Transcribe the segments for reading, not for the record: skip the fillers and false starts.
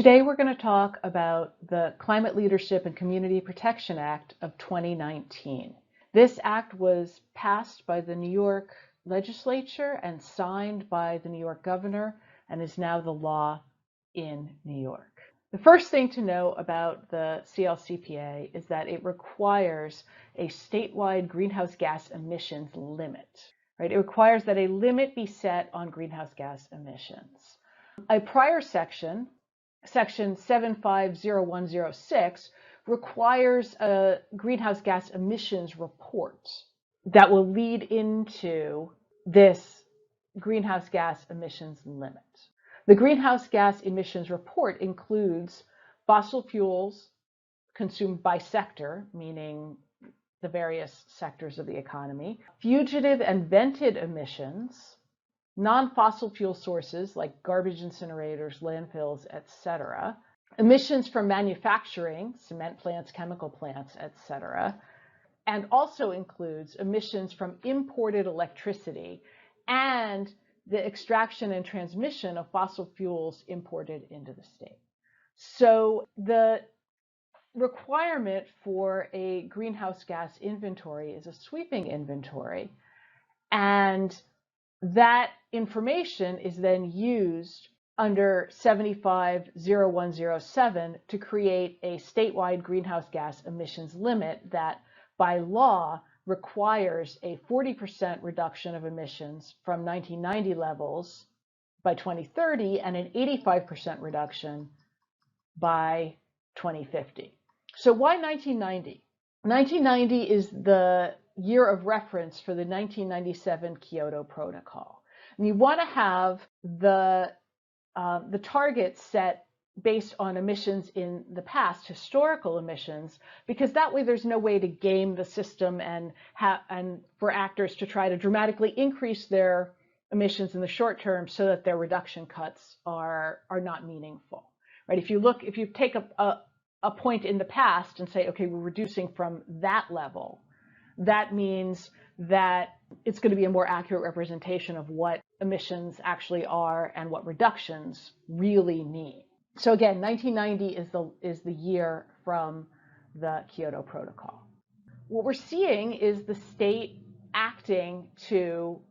Today we're going to talk about the Climate Leadership and Community Protection Act of 2019. This act was passed by the New York legislature and signed by the New York governor and is now the law in New York. The first thing to know about the CLCPA is that it requires a statewide greenhouse gas emissions limit. Right? It requires that a limit be set on greenhouse gas emissions. A prior section, Section 750106, requires a greenhouse gas emissions report that will lead into this greenhouse gas emissions limit. The greenhouse gas emissions report includes fossil fuels consumed by sector, meaning the various sectors of the economy, fugitive and vented emissions, non-fossil fuel sources like garbage incinerators, landfills, etc., emissions from manufacturing, cement plants, chemical plants, etc., and also includes emissions from imported electricity and the extraction and transmission of fossil fuels imported into the state. So the requirement for a greenhouse gas inventory is a sweeping inventory, and that information is then used under 750107 to create a statewide greenhouse gas emissions limit that by law requires a 40% reduction of emissions from 1990 levels by 2030 and an 85% reduction by 2050. So why 1990? 1990 is the year of reference for the 1997 Kyoto Protocol. And you want to have the targets set based on emissions in the past, historical emissions, because that way there's no way to game the system and for actors to try to dramatically increase their emissions in the short term so that their reduction cuts are not meaningful. Right? If you take a point in the past and say, okay, we're reducing from that level, that means that it's going to be a more accurate representation of what emissions actually are and what reductions really mean. So again, 1990 is the year from the Kyoto Protocol. What we're seeing is the state acting to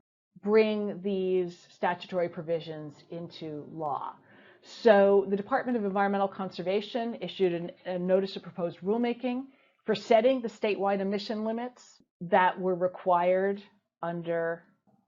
bring these statutory provisions into law. So the Department of Environmental Conservation issued a notice of proposed rulemaking for setting the statewide emission limits that were required under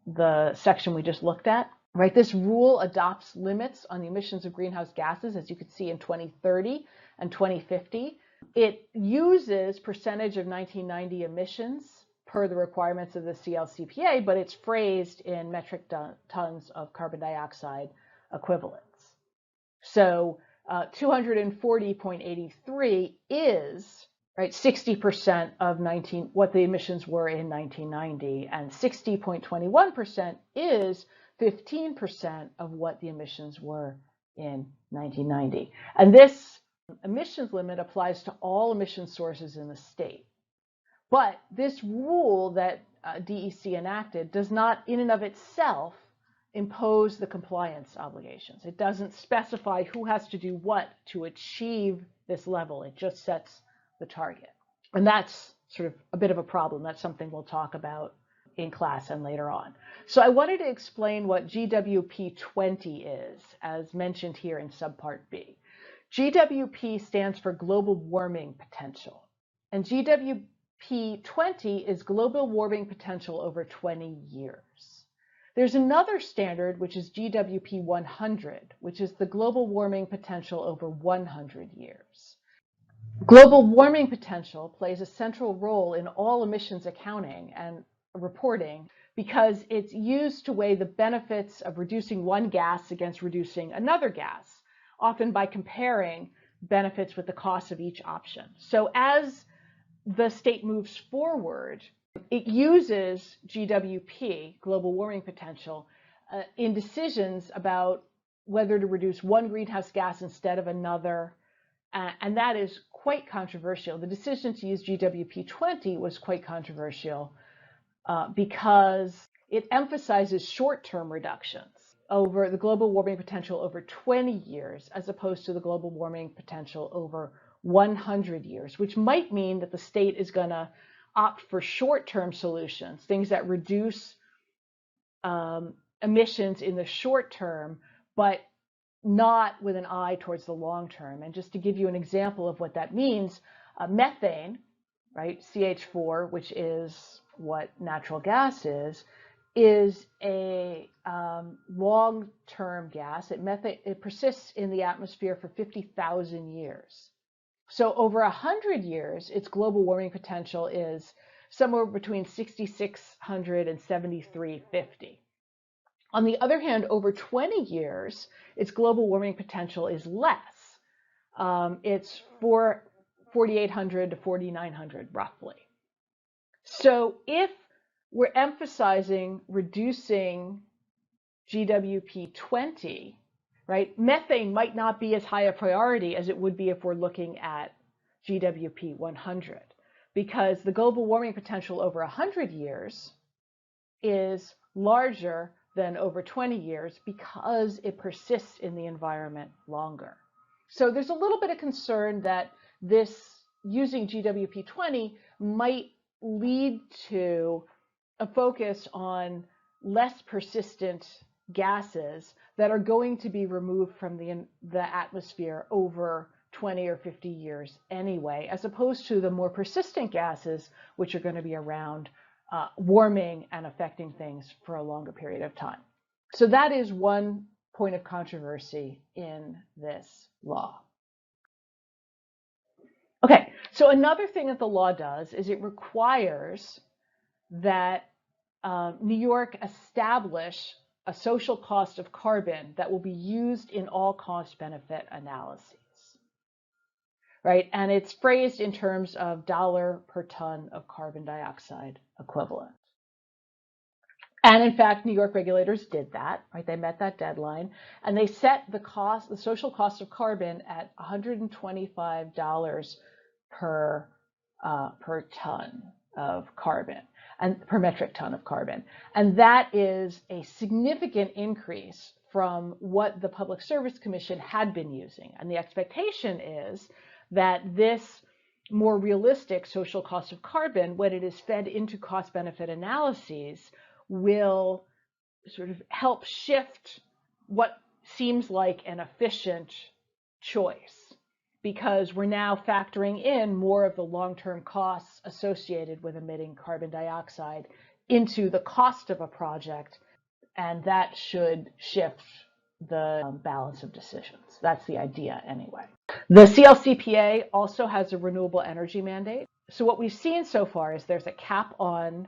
the section we just looked at. Right, this rule adopts limits on the emissions of greenhouse gases, as you can see in 2030 and 2050. It uses percentage of 1990 emissions per the requirements of the CLCPA, but it's phrased in metric tons of carbon dioxide equivalents. So 240.83 is 60% of what the emissions were in 1990, and 60.21% is 15% of what the emissions were in 1990. And this emissions limit applies to all emission sources in the state. But this rule that DEC enacted does not in and of itself impose the compliance obligations. It doesn't specify who has to do what to achieve this level. It just sets the target. And that's sort of a bit of a problem. That's something we'll talk about in class and later on. So I wanted to explain what GWP 20 is, as mentioned here in subpart B. GWP stands for global warming potential, and GWP 20 is global warming potential over 20 years. There's another standard, which is GWP 100, which is the global warming potential over 100 years. Global warming potential plays a central role in all emissions accounting and reporting because it's used to weigh the benefits of reducing one gas against reducing another gas, often by comparing benefits with the cost of each option. So as the state moves forward, it uses GWP, global warming potential, in decisions about whether to reduce one greenhouse gas instead of another, and that is quite controversial. The decision to use GWP 20 was quite controversial because it emphasizes short-term reductions over the global warming potential over 20 years, as opposed to the global warming potential over 100 years, which might mean that the state is going to opt for short-term solutions, things that reduce emissions in the short term, but not with an eye towards the long term. And just to give you an example of what that means, methane, right, CH4, which is what natural gas is a long-term gas. It persists in the atmosphere for 50,000 years. So over 100 years, its global warming potential is somewhere between 6,600 and 7,350. On the other hand, over 20 years, its global warming potential is less. It's 4,800 to 4,900 roughly. So if we're emphasizing reducing GWP 20, right, methane might not be as high a priority as it would be if we're looking at GWP 100, because the global warming potential over 100 years is larger than over 20 years because it persists in the environment longer. So there's a little bit of concern that this using GWP 20 might lead to a focus on less persistent gases that are going to be removed from the atmosphere over 20 or 50 years anyway, as opposed to the more persistent gases, which are going to be around warming and affecting things for a longer period of time. So that is one point of controversy in this law. Okay, so another thing that the law does is it requires that New York establish a social cost of carbon that will be used in all cost-benefit analyses, right? And it's phrased in terms of $1 per ton of carbon dioxide equivalent. And in fact, New York regulators did that, right? They met that deadline, and they set the social cost of carbon at $125 per ton of carbon, and per metric ton of carbon. And that is a significant increase from what the Public Service Commission had been using. And the expectation is that this more realistic social cost of carbon, when it is fed into cost-benefit analyses, will sort of help shift what seems like an efficient choice, because we're now factoring in more of the long-term costs associated with emitting carbon dioxide into the cost of a project, and that should shift the balance of decisions. That's the idea anyway. The CLCPA also has a renewable energy mandate. So what we've seen so far is there's a cap on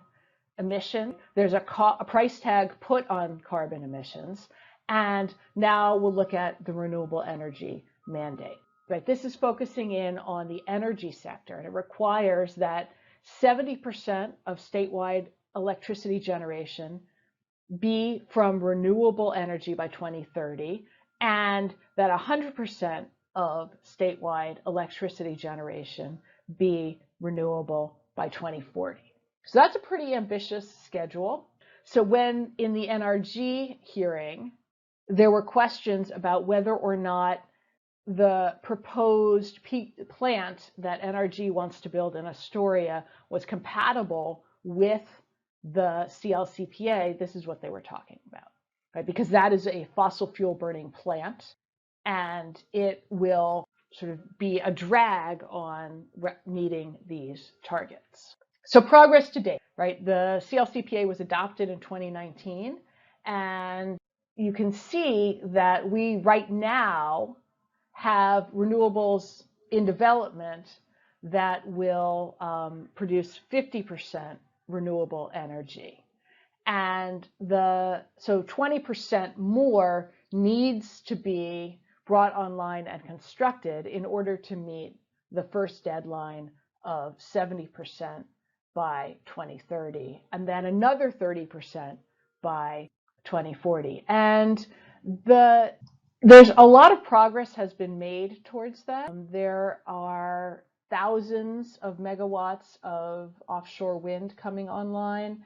emission, there's a price tag put on carbon emissions, and now we'll look at the renewable energy mandate. Right, this is focusing in on the energy sector, and it requires that 70% of statewide electricity generation be from renewable energy by 2030, and that 100% of statewide electricity generation be renewable by 2040. So that's a pretty ambitious schedule. So when in the NRG hearing, there were questions about whether or not the proposed plant that NRG wants to build in Astoria was compatible with the CLCPA, this is what they were talking about, right? Because that is a fossil fuel burning plant, and it will sort of be a drag on meeting these targets. So progress to date, right? The CLCPA was adopted in 2019, and you can see that we right now have renewables in development that will produce 50% renewable energy. And so 20% more needs to be brought online and constructed in order to meet the first deadline of 70% by 2030, and then another 30% by 2040. And there's a lot of progress has been made towards that. There are thousands of megawatts of offshore wind coming online,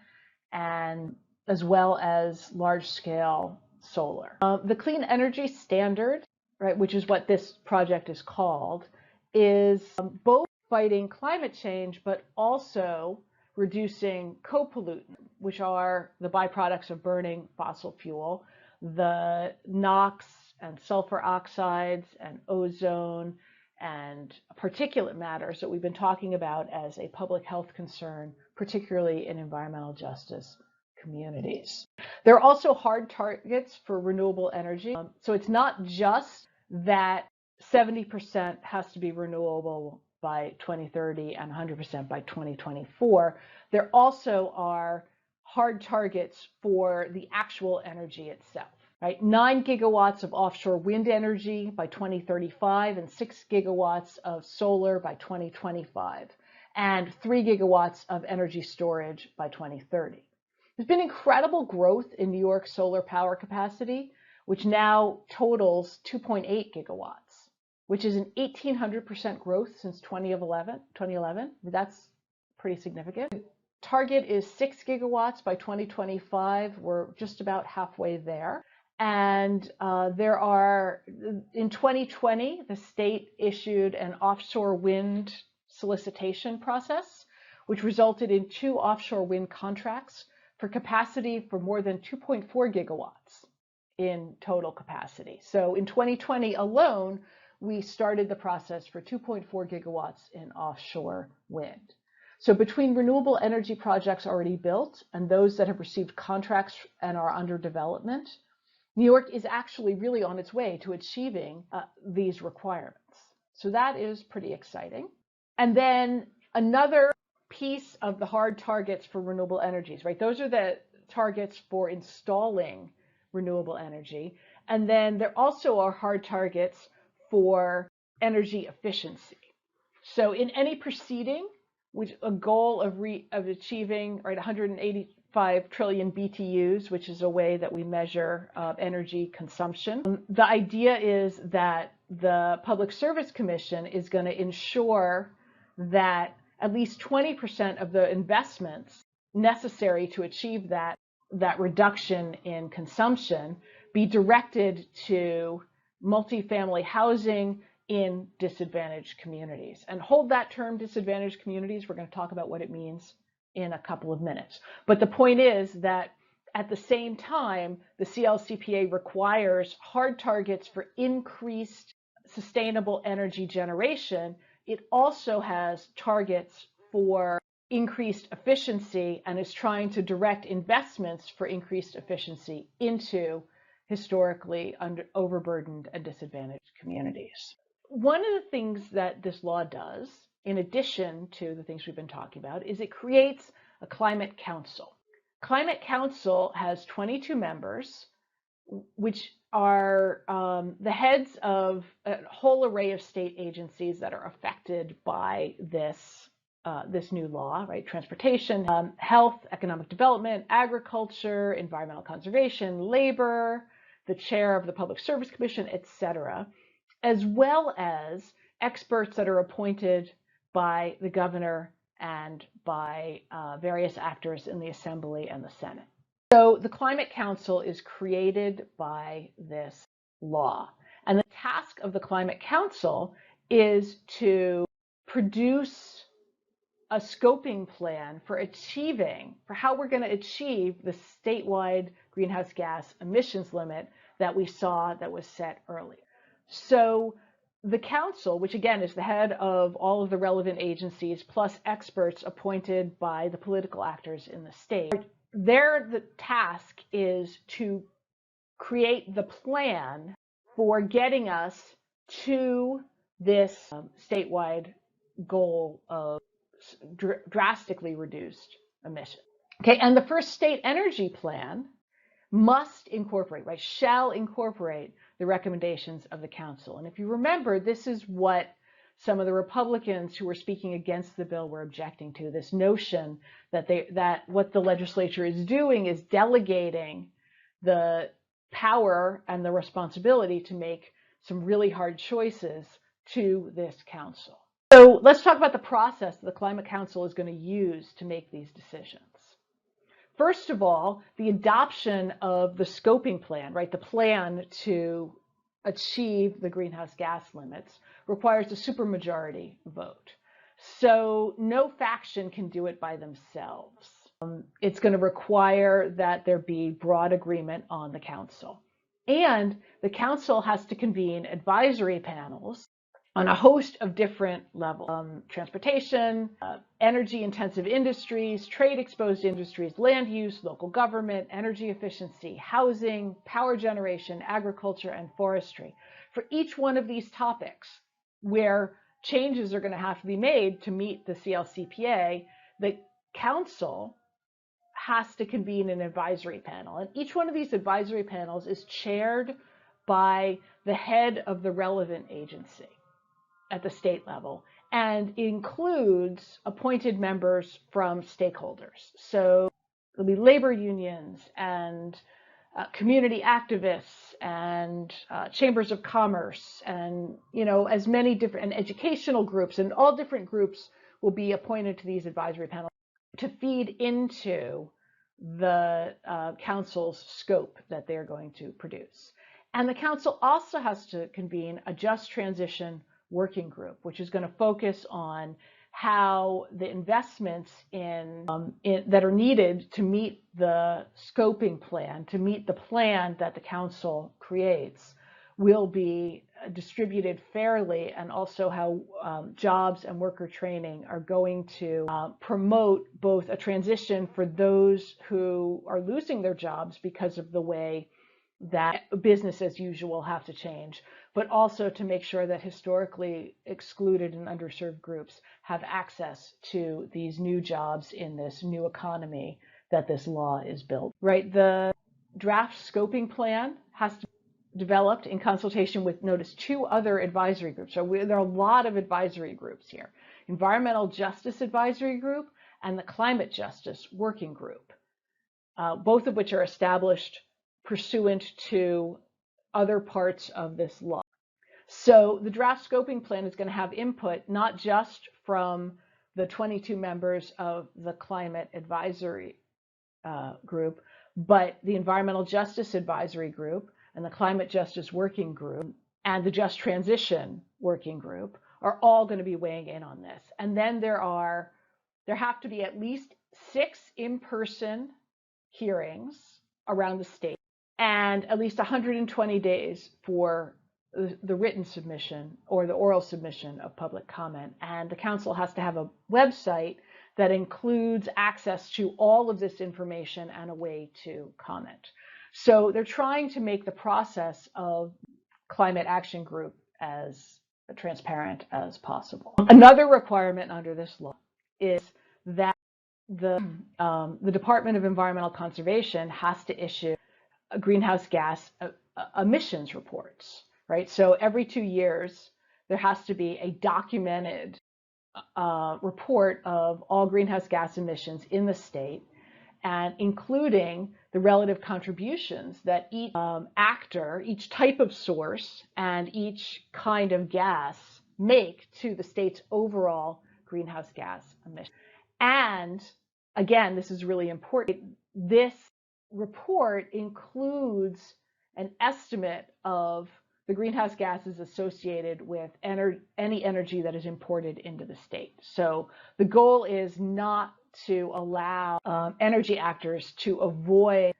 and as well as large-scale solar. The Clean Energy Standard, right, which is what this project is called, is both fighting climate change, but also reducing co-pollutants, which are the byproducts of burning fossil fuel, the NOx and sulfur oxides and ozone and particulate matters that we've been talking about as a public health concern, particularly in environmental justice communities. There are also hard targets for renewable energy. So it's not just that 70% has to be renewable by 2030 and 100% by 2024. There also are hard targets for the actual energy itself. Right? 9 gigawatts of offshore wind energy by 2035 and 6 gigawatts of solar by 2025 and 3 gigawatts of energy storage by 2030. There's been incredible growth in New York's solar power capacity, which now totals 2.8 gigawatts, which is an 1,800% growth since 2011. That's pretty significant. The target is 6 gigawatts by 2025. We're just about halfway there. And in 2020, the state issued an offshore wind solicitation process, which resulted in 2 offshore wind contracts for capacity for more than 2.4 gigawatts in total capacity. So in 2020 alone, we started the process for 2.4 gigawatts in offshore wind. So between renewable energy projects already built and those that have received contracts and are under development, New York is actually really on its way to achieving these requirements. So that is pretty exciting. And then another piece of the hard targets for renewable energies, right? Those are the targets for installing renewable energy. And then there also are hard targets for energy efficiency. So in any proceeding, which a goal of achieving, right, 185 trillion BTUs, which is a way that we measure energy consumption. The idea is that the Public Service Commission is going to ensure that at least 20% of the investments necessary to achieve that reduction in consumption be directed to multifamily housing in disadvantaged communities. And hold that term, disadvantaged communities. We're going to talk about what it means in a couple of minutes. But the point is that at the same time, the CLCPA requires hard targets for increased sustainable energy generation. It also has targets for increased efficiency and is trying to direct investments for increased efficiency into historically overburdened and disadvantaged communities. One of the things that this law does, in addition to the things we've been talking about, is it creates a climate council. Climate council has 22 members, which are the heads of a whole array of state agencies that are affected by this new law, right? Transportation, health, economic development, agriculture, environmental conservation, labor, the chair of the Public Service Commission, etc., as well as experts that are appointed by the governor and by various actors in the Assembly and the Senate. So the Climate Council is created by this law. And the task of the Climate Council is to produce a scoping plan for how we're going to achieve the statewide greenhouse gas emissions limit that we saw that was set earlier. So the council, which again is the head of all of the relevant agencies, plus experts appointed by the political actors in the state, the task is to create the plan for getting us to this statewide goal of drastically reduced emissions. Okay, and the first state energy plan must incorporate, right, shall incorporate the recommendations of the council. And if you remember, this is what some of the Republicans who were speaking against the bill were objecting to, this notion that what the legislature is doing is delegating the power and the responsibility to make some really hard choices to this council. So let's talk about the process that the Climate Council is going to use to make these decisions. First of all, the adoption of the scoping plan, right, the plan to achieve the greenhouse gas limits, requires a supermajority vote. So no faction can do it by themselves. It's going to require that there be broad agreement on the council. And the council has to convene advisory panels on a host of different levels: transportation, energy-intensive industries, trade-exposed industries, land use, local government, energy efficiency, housing, power generation, agriculture, and forestry. For each one of these topics where changes are going to have to be made to meet the CLCPA, the council has to convene an advisory panel. And each one of these advisory panels is chaired by the head of the relevant agency at the state level, and includes appointed members from stakeholders. So there'll be labor unions and community activists and chambers of commerce, and as many different, and educational groups, and all different groups will be appointed to these advisory panels to feed into the council's scope that they're going to produce. And the council also has to convene a just transition working group, which is going to focus on how the investments that are needed to meet the scoping plan, to meet the plan that the council creates, will be distributed fairly, and also how jobs and worker training are going to promote both a transition for those who are losing their jobs because of the way that business as usual have to change, but also to make sure that historically excluded and underserved groups have access to these new jobs in this new economy that this law is built. Right, the draft scoping plan has to be developed in consultation with, notice, 2 other advisory groups. So there are a lot of advisory groups here: Environmental Justice Advisory Group and the Climate Justice Working Group, both of which are established pursuant to other parts of this law. So the draft scoping plan is going to have input not just from the 22 members of the Climate Advisory Group, but the Environmental Justice Advisory Group and the Climate Justice Working Group and the Just Transition Working Group are all going to be weighing in on this. And then there have to be at least 6 in-person hearings around the state, and at least 120 days for the written submission or the oral submission of public comment. And the council has to have a website that includes access to all of this information and a way to comment. So they're trying to make the process of climate action group as transparent as possible. Another requirement under this law is that the Department of Environmental Conservation has to issue greenhouse gas emissions reports, right? So every 2 years, there has to be a documented report of all greenhouse gas emissions in the state, and including the relative contributions that each actor, each type of source, and each kind of gas make to the state's overall greenhouse gas emissions. And again, this is really important. This report includes an estimate of the greenhouse gases associated with any energy that is imported into the state. So the goal is not to allow energy actors to avoid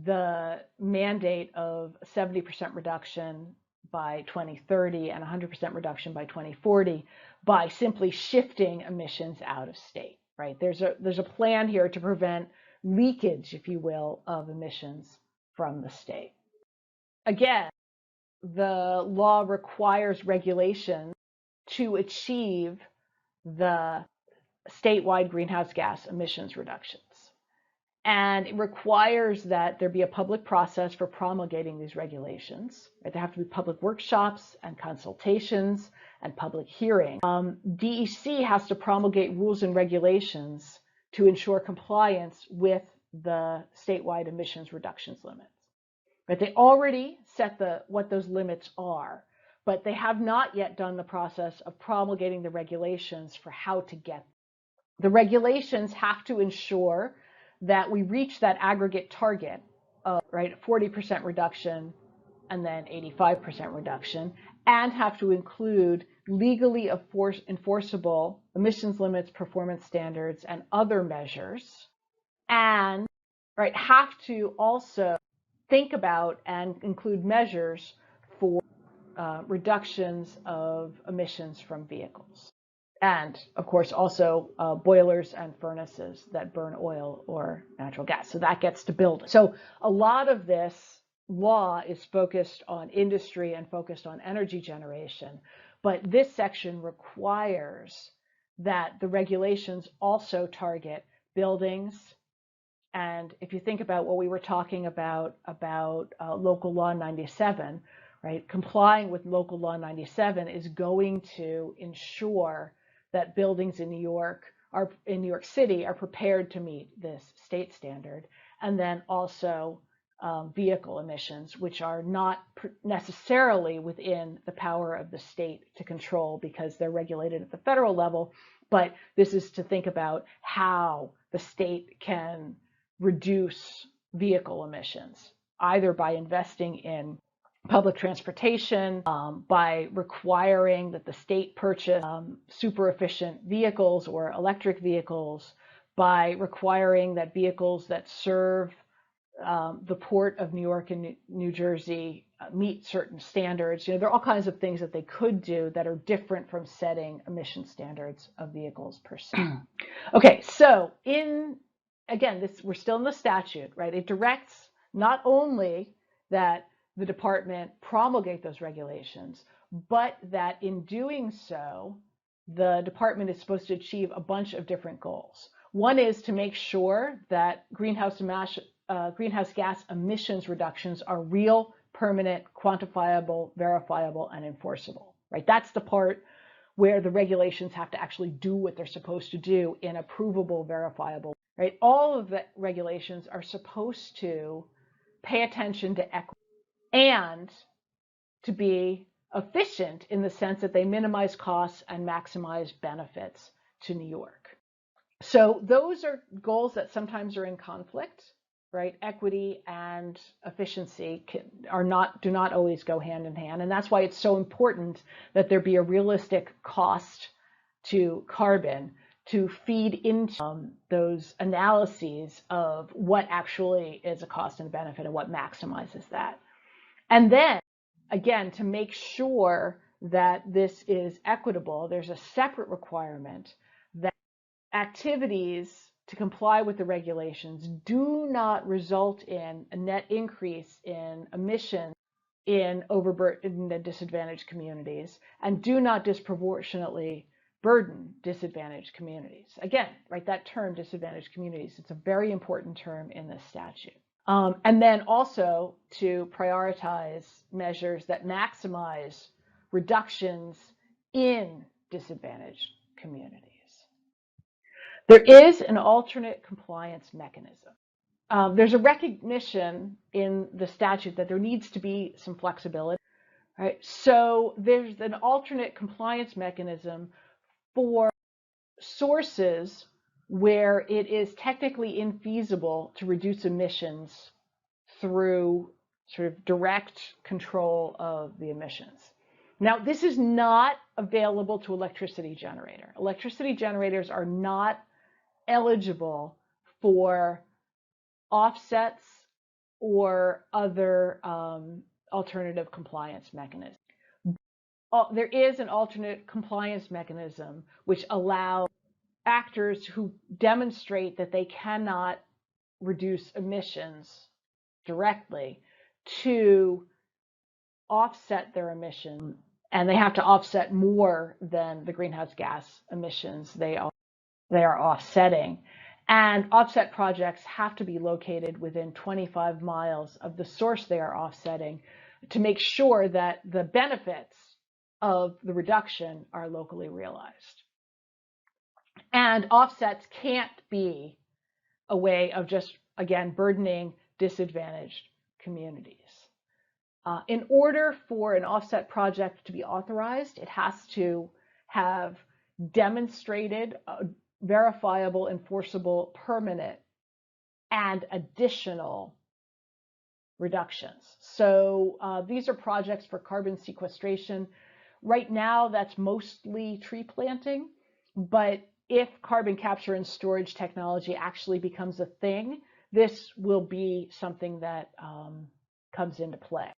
the mandate of 70% reduction by 2030 and 100% reduction by 2040 by simply shifting emissions out of state, right? There's a plan here to prevent leakage, if you will, of emissions from the state. Again, the law requires regulations to achieve the statewide greenhouse gas emissions reductions. And it requires that there be a public process for promulgating these regulations. Right? There have to be public workshops and consultations and public hearings. DEC has to promulgate rules and regulations to ensure compliance with the statewide emissions reductions limits. But they already set what those limits are, but they have not yet done the process of promulgating the regulations for how to get them. The regulations have to ensure that we reach that aggregate target of, right, 40% reduction and then 85% reduction, and have to include legally enforceable emissions limits, performance standards, and other measures, and right, have to also think about and include measures for reductions of emissions from vehicles. And of course, also boilers and furnaces that burn oil or natural gas. So that gets to building. So a lot of this law is focused on industry and focused on energy generation. But this section requires that the regulations also target buildings. And if you think about what we were talking about Local Law 97, right, complying with Local Law 97 is going to ensure that buildings in New York City are prepared to meet this state standard, and then also vehicle emissions, which are not necessarily within the power of the state to control because they're regulated at the federal level. But this is to think about how the state can reduce vehicle emissions, either by investing in public transportation, by requiring that the state purchase super efficient vehicles or electric vehicles, by requiring that vehicles that serve the port of New York and New Jersey meet certain standards. There are all kinds of things that they could do that are different from setting emission standards of vehicles per se. Okay, so again, we're still in the statute, right? It directs not only that the department promulgate those regulations, but that in doing so, the department is supposed to achieve a bunch of different goals. One is to make sure that greenhouse gas emissions reductions are real, permanent, quantifiable, verifiable, and enforceable, right? That's the part where the regulations have to actually do what they're supposed to do in a provable, verifiable, right? All of the regulations are supposed to pay attention to equity and to be efficient in the sense that they minimize costs and maximize benefits to New York. So those are goals that sometimes are in conflict, right? Equity and efficiency do not always go hand in hand. And that's why it's so important that there be a realistic cost to carbon to feed into those analyses of what actually is a cost and benefit and what maximizes that. And then, again, to make sure that this is equitable, there's a separate requirement that activities to comply with the regulations do not result in a net increase in emissions in overburdened and disadvantaged communities, and do not disproportionately burden disadvantaged communities. Again, right, that term, disadvantaged communities, it's a very important term in this statute. And then also to prioritize measures that maximize reductions in disadvantaged communities. There is an alternate compliance mechanism. There's a recognition in the statute that there needs to be some flexibility, right? So there's an alternate compliance mechanism for sources where it is technically infeasible to reduce emissions through sort of direct control of the emissions. Now, this is not available to electricity generator. Electricity generators are not eligible for offsets or other alternative compliance mechanisms. There is an alternate compliance mechanism which allows actors who demonstrate that they cannot reduce emissions directly to offset their emissions, and they have to offset more than the greenhouse gas emissions they are offsetting. And offset projects have to be located within 25 miles of the source they are offsetting to make sure that the benefits of the reduction are locally realized. And offsets can't be a way of just, again, burdening disadvantaged communities. In order for an offset project to be authorized, it has to have demonstrated verifiable, enforceable, permanent and additional reductions. So these are projects for carbon sequestration. Right now, that's mostly tree planting, but if carbon capture and storage technology actually becomes a thing, this will be something that comes into play.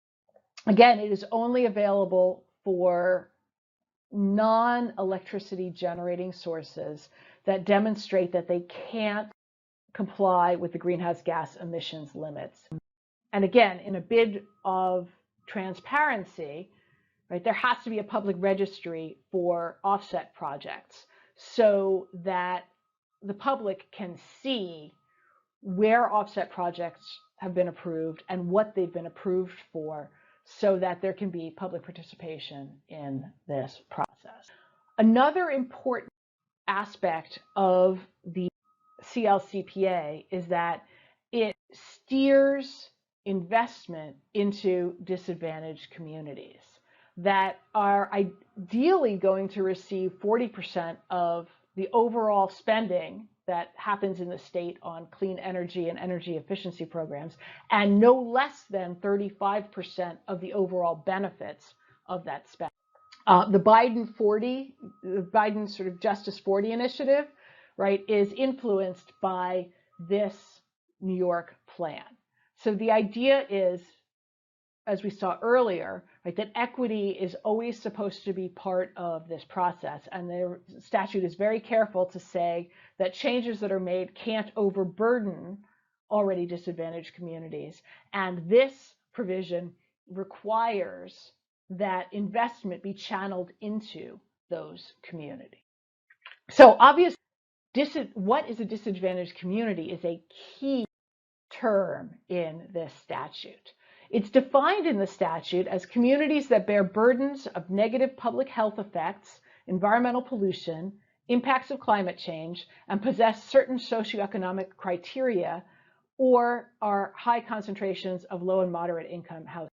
Again, it is only available for non-electricity generating sources that demonstrate that they can't comply with the greenhouse gas emissions limits. And again, in a bid of transparency, right, there has to be a public registry for offset projects so that the public can see where offset projects have been approved and what they've been approved for, so that there can be public participation in this process. Another important aspect of the CLCPA is that it steers investment into disadvantaged communities that are ideally going to receive 40% of the overall spending that happens in the state on clean energy and energy efficiency programs, and no less than 35% of the overall benefits of that spending. The Biden sort of Justice 40 initiative, right, is influenced by this New York plan. So the idea is, as we saw earlier, right, that equity is always supposed to be part of this process. And the statute is very careful to say that changes that are made can't overburden already disadvantaged communities. And this provision requires that investment be channeled into those communities. So obviously, what is a disadvantaged community is a key term in this statute. It's defined in the statute as communities that bear burdens of negative public health effects, environmental pollution, impacts of climate change, and possess certain socioeconomic criteria, or are high concentrations of low and moderate income housing.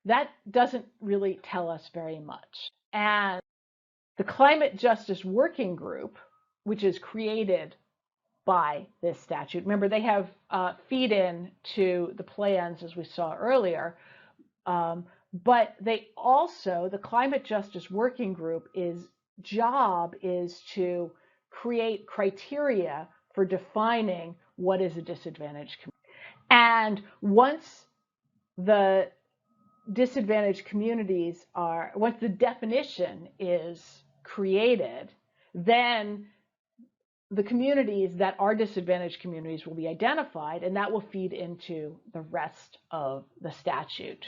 That doesn't really tell us very much. And the Climate Justice Working Group, which is created by this statute. Remember, they have feed-in to the plans, as we saw earlier, but they also, the Climate Justice Working Group, job is to create criteria for defining what is a disadvantaged community. And once the disadvantaged communities once the definition is created, then the communities that are disadvantaged communities will be identified, and that will feed into the rest of the statute,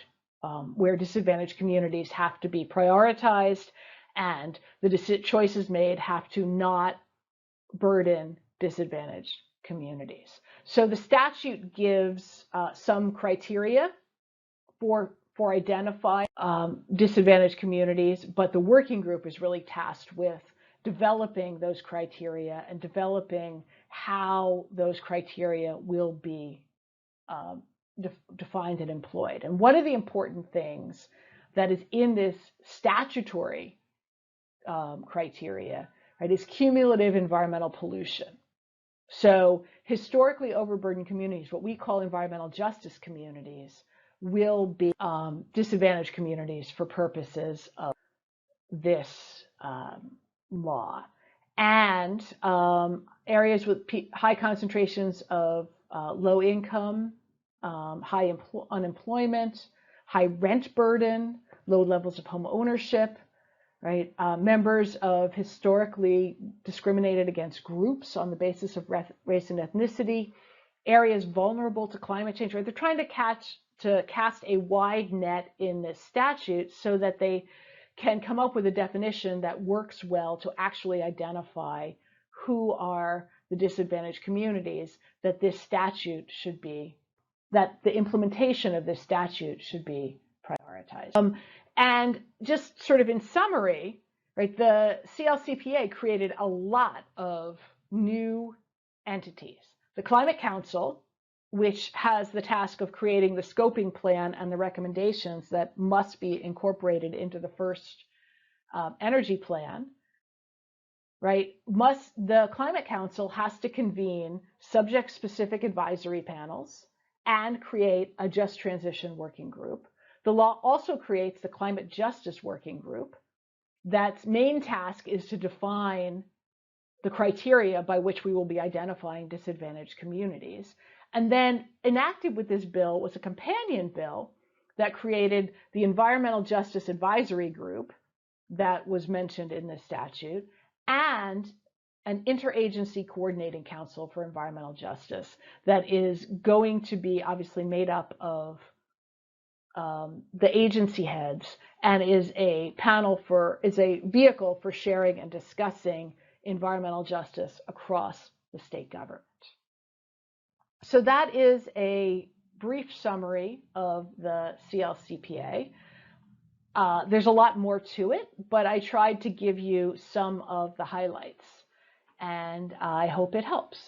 where disadvantaged communities have to be prioritized and the choices made have to not burden disadvantaged communities. So the statute gives some criteria for identifying disadvantaged communities, but the working group is really tasked with developing those criteria and developing how those criteria will be defined and employed. And one of the important things that is in this statutory criteria, right, is cumulative environmental pollution. So historically overburdened communities, what we call environmental justice communities, will be disadvantaged communities for purposes of this law. And areas with high concentrations of low income, high unemployment, high rent burden, low levels of home ownership, right? Members of historically discriminated against groups on the basis of race and ethnicity, areas vulnerable to climate change, right? They're trying to cast a wide net in this statute so that they can come up with a definition that works well to actually identify who are the disadvantaged communities that this statute should be, that the implementation of this statute should be prioritized. And just sort of in summary, right, the CLCPA created a lot of new entities. The Climate Council, which has the task of creating the scoping plan and the recommendations that must be incorporated into the first energy plan, right? The Climate Council has to convene subject-specific advisory panels and create a just transition working group. The law also creates the Climate Justice Working Group. That's main task is to define the criteria by which we will be identifying disadvantaged communities. And then enacted with this bill was a companion bill that created the Environmental Justice Advisory Group that was mentioned in this statute, and an interagency coordinating council for environmental justice that is going to be obviously made up of the agency heads and is a vehicle for sharing and discussing environmental justice across the state government. So that is a brief summary of the CLCPA. There's a lot more to it, but I tried to give you some of the highlights, and I hope it helps.